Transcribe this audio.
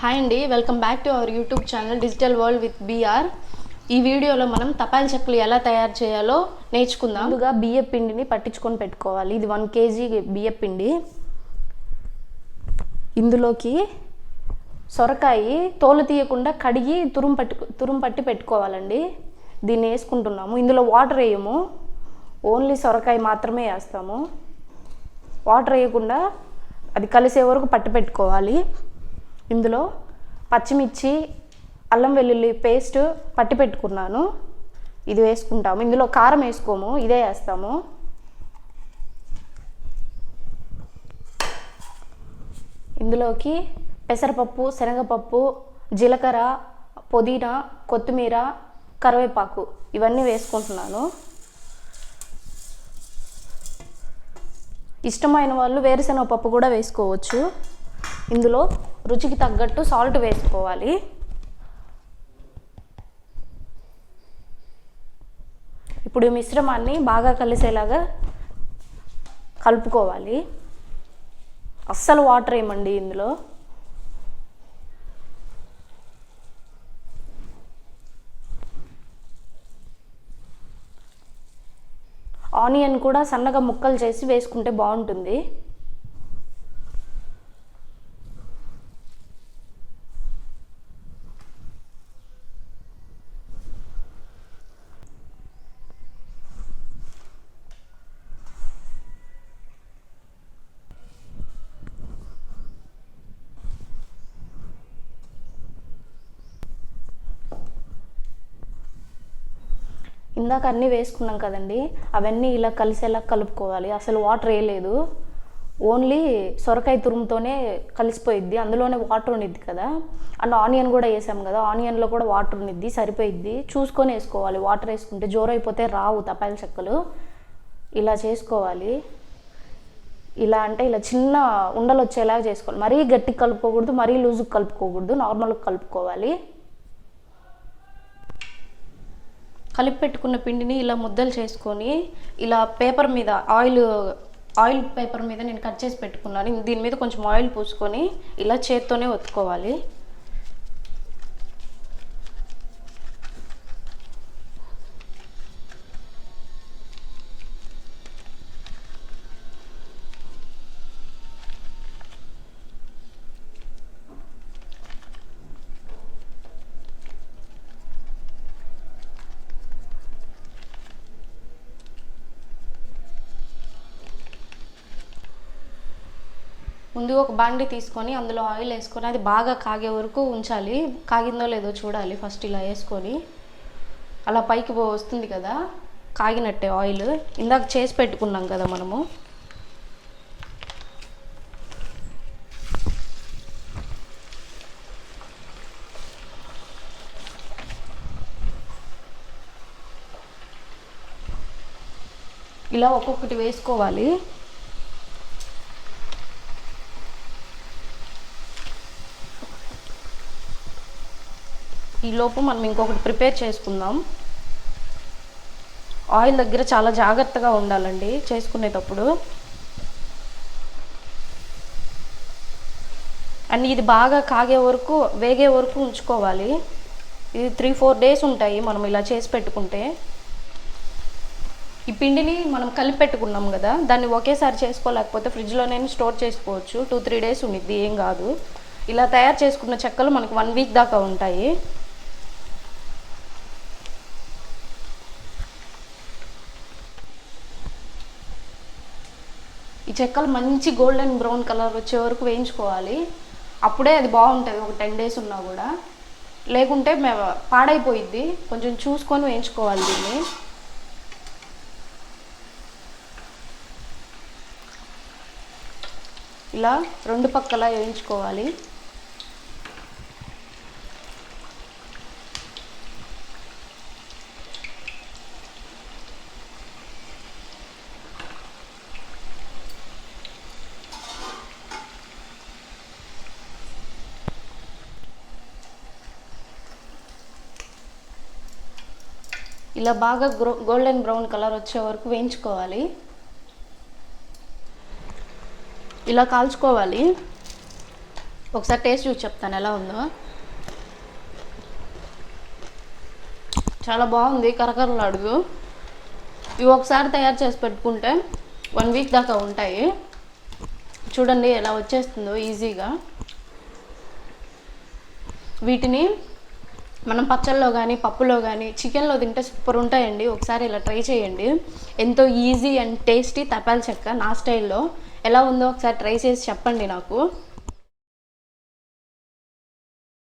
Hi అండి, welcome back to our YouTube channel digital world with BR. ఈ వీడియోలో మనం తపాల చెక్కలు ఎలా తయారు చేయాలో నేర్చుకుందాం. ముందుగా బియ్య పిండిని పట్టించుకొని పెట్టుకోవాలి. ఇది 1 kg బియ్య పిండి. ఇందులోకి సొరకాయ తోలు తీయకుండా కడిగి తురుము పట్టి పెట్టుకోవాలండి. దీన్ని వేసుకుంటున్నాము. ఇందులో వాటర్ వేయము, ఓన్లీ సొరకాయ మాత్రమే వేస్తాము. వాటర్ వేయకుండా అది కలిసే వరకు పట్టి పెట్టుకోవాలి. ఇందులో పచ్చిమిర్చి, అల్లం వెల్లుల్లి పేస్ట్ పట్టి పెట్టుకున్నాను, ఇది వేసుకుంటాము. ఇందులో కారం వేసుకోము, ఇదే వేస్తాము. ఇందులోకి పెసరపప్పు, శనగపప్పు, జీలకర్ర, పుదీనా, కొత్తిమీర, కరివేపాకు ఇవన్నీ వేసుకుంటున్నాను. ఇష్టమైన వాళ్ళు వేరుశనగ పప్పు కూడా వేసుకోవచ్చు. ఇందులో రుచికి తగ్గట్టు సాల్ట్ వేసుకోవాలి. ఇప్పుడు ఈ మిశ్రమాన్ని బాగా కలిసేలాగా కలుపుకోవాలి. అస్సలు వాటర్ వేయమండి ఇందులో. ఆనియన్ కూడా సన్నగా ముక్కలు చేసి వేసుకుంటే బాగుంటుంది. ఇందాక అన్నీ వేసుకున్నాం కదండి, అవన్నీ ఇలా కలిసేలా కలుపుకోవాలి. అసలు వాటర్ వేయలేదు, ఓన్లీ సొరకాయ తురుముతోనే కలిసిపోయిద్ది. అందులోనే వాటర్ ఉన్నిద్ది కదా, అండ్ ఆనియన్ కూడా వేసాం కదా, ఆనియన్లో కూడా వాటర్ ఉన్నిద్ది, సరిపోయిద్ది. చూసుకొని వేసుకోవాలి. వాటర్ వేసుకుంటే జోరైపోతే రావు తపాల చెక్కలు. ఇలా చేసుకోవాలి. ఇలా అంటే ఇలా చిన్న ఉండలు వచ్చేలాగా చేసుకోవాలి. మరీ గట్టిగా కలుపుకోకూడదు, మరీ లూజుగా కలుపుకోకూడదు, నార్మల్గా కలుపుకోవాలి. కలిపి పెట్టుకున్న పిండిని ఇలా ముద్దలు చేసుకొని ఇలా పేపర్ మీద ఆయిల్ పేపర్ మీద నేను కట్ చేసి పెట్టుకున్నాను. దీని మీద కొంచెం ఆయిల్ పూసుకొని ఇలా చేత్తోనే ఒత్తుకోవాలి. ముందుగా ఒక బాండి తీసుకొని అందులో ఆయిల్ వేసుకొని అది బాగా కాగే వరకు ఉంచాలి. కాగిందో లేదో చూడాలి ఫస్ట్. ఇలా వేసుకొని అలా పైకి వస్తుంది కదా, కాగినట్టే ఆయిల్. ఇందాక చేసి పెట్టుకున్నాం కదా మనము, ఇలా ఒక్కొక్కటి వేసుకోవాలి. ఈలోపు మనం ఇంకొకటి ప్రిపేర్ చేసుకుందాం. ఆయిల్ దగ్గర చాలా జాగ్రత్తగా ఉండాలండి చేసుకునేటప్పుడు. అండ్ ఇది బాగా కాగే వరకు, వేగే వరకు ఉంచుకోవాలి. ఇది 3-4 days ఉంటాయి మనం ఇలా చేసి పెట్టుకుంటే. ఈ పిండిని మనం కలిపి పెట్టుకున్నాం కదా, దాన్ని ఒకేసారి చేసుకోలేకపోతే ఫ్రిడ్జ్లోనే స్టోర్ చేసుకోవచ్చు. 2-3 days ఉండిద్ది, ఏం కాదు. ఇలా తయారు చేసుకున్న చెక్కలు మనకు 1 week దాకా ఉంటాయి. ఈ చెక్కలు మంచి గోల్డెన్ బ్రౌన్ కలర్ వచ్చే వరకు వేయించుకోవాలి. అప్పుడే అది బాగుంటుంది, ఒక 10 days ఉన్నా కూడా. లేకుంటే పాడైపోయిద్ది. కొంచెం చూసుకొని వేయించుకోవాలి దీన్ని. ఇలా 2 పక్కలా వేయించుకోవాలి. ఇలా బాగా గోల్డెన్ బ్రౌన్ కలర్ వచ్చే వరకు వేయించుకోవాలి. ఇలా కాల్చుకోవాలి. ఒకసారి టేస్ట్ చూసి చెప్తాను ఎలా ఉందో. చాలా బాగుంది, కరకరలాడుతూ. ఇవి ఒకసారి తయారు చేసి పెట్టుకుంటే 1 వీక్ దాకా ఉంటాయి. చూడండి ఎలా వచ్చేస్తుందో ఈజీగా. వీటిని మనం పచ్చళ్ళలో కానీ పప్పులో కానీ చికెన్లో తింటే సూపర్ ఉంటాయండి. ఒకసారి ఇలా ట్రై చేయండి. ఎంతో ఈజీ అండ్ టేస్టీ తపాల చెక్క నా స్టైల్లో. ఎలా ఉందో ఒకసారి ట్రై చేసి చెప్పండి నాకు.